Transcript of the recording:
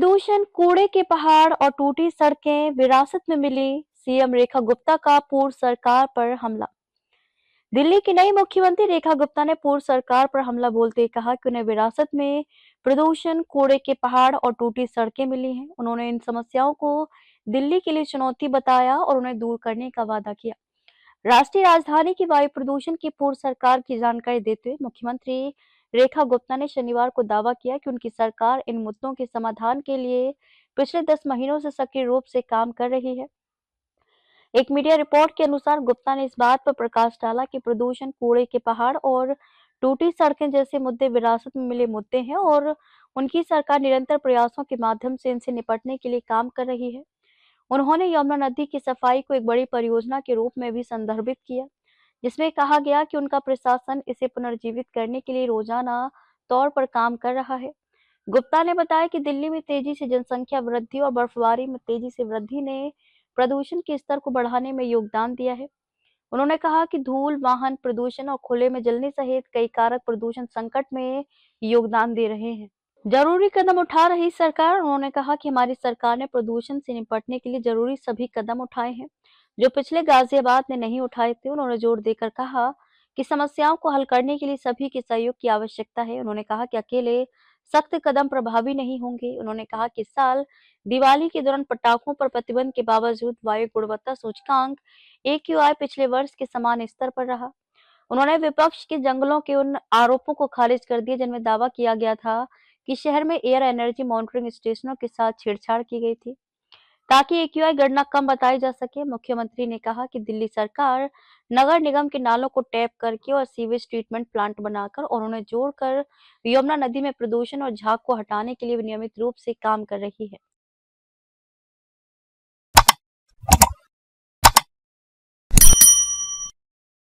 प्रदूषण, कूड़े के पहाड़ और टूटी सड़कें विरासत में मिली। सीएम रेखा गुप्ता का पूर्व सरकार पर हमला। दिल्ली की नई मुख्यमंत्री रेखा गुप्ता ने पूर्व सरकार पर हमला बोलते कहा कि उन्हें विरासत में प्रदूषण, कूड़े के पहाड़ और टूटी सड़कें मिली हैं। उन्होंने इन समस्याओं को दिल्ली के लिए चुनौती बताया और उन्हें दूर करने का वादा किया। राष्ट्रीय राजधानी की वायु प्रदूषण की पूर्व सरकार की जानकारी देते हुए मुख्यमंत्री रेखा गुप्ता ने शनिवार को दावा किया कि उनकी सरकार इन मुद्दों के समाधान के लिए पिछले 10 महीनों से सक्रिय रूप से काम कर रही है। एक मीडिया रिपोर्ट के अनुसार गुप्ता ने इस बात पर प्रकाश डाला कि प्रदूषण, कूड़े के पहाड़ और टूटी सड़कें जैसे मुद्दे विरासत में मिले मुद्दे हैं और उनकी सरकार निरंतर प्रयासों के माध्यम से इनसे निपटने के लिए काम कर रही है। उन्होंने यमुना नदी की सफाई को एक बड़ी परियोजना के रूप में भी संदर्भित किया, जिसमें कहा गया कि उनका प्रशासन इसे पुनर्जीवित करने के लिए रोजाना तौर पर काम कर रहा है। गुप्ता ने बताया कि दिल्ली में तेजी से जनसंख्या वृद्धि और बर्फबारी में तेजी से वृद्धि ने प्रदूषण के स्तर को बढ़ाने में योगदान दिया है। उन्होंने कहा कि धूल, वाहन प्रदूषण और खुले में जलने सहित कई कारक प्रदूषण संकट में योगदान दे रहे हैं। जरूरी कदम उठा रही सरकार। उन्होंने कहा कि हमारी सरकार ने प्रदूषण से निपटने के लिए जरूरी सभी कदम उठाए हैं, जो पिछले गाजियाबाद ने नहीं उठाए थे। उन्होंने जोर देकर कहा कि समस्याओं को हल करने के लिए सभी के सहयोग की आवश्यकता है। उन्होंने कहा कि अकेले सख्त कदम प्रभावी नहीं होंगे। उन्होंने कहा कि इस साल दिवाली के दौरान पटाखों पर प्रतिबंध के बावजूद वायु गुणवत्ता सूचकांक AQI पिछले वर्ष के समान स्तर पर रहा। उन्होंने विपक्ष के जंगलों के उन आरोपों को खारिज कर दिया जिनमें दावा किया गया था कि शहर में एयर एनर्जी मॉनिटरिंग स्टेशनों के साथ छेड़छाड़ की गई थी ताकि AQI गणना कम बताई जा सके। मुख्यमंत्री ने कहा कि दिल्ली सरकार नगर निगम के नालों को टैप करके और सीवेज ट्रीटमेंट प्लांट बनाकर और उन्हें जोड़कर यमुना नदी में प्रदूषण और झाग को हटाने के लिए नियमित रूप से काम कर रही है।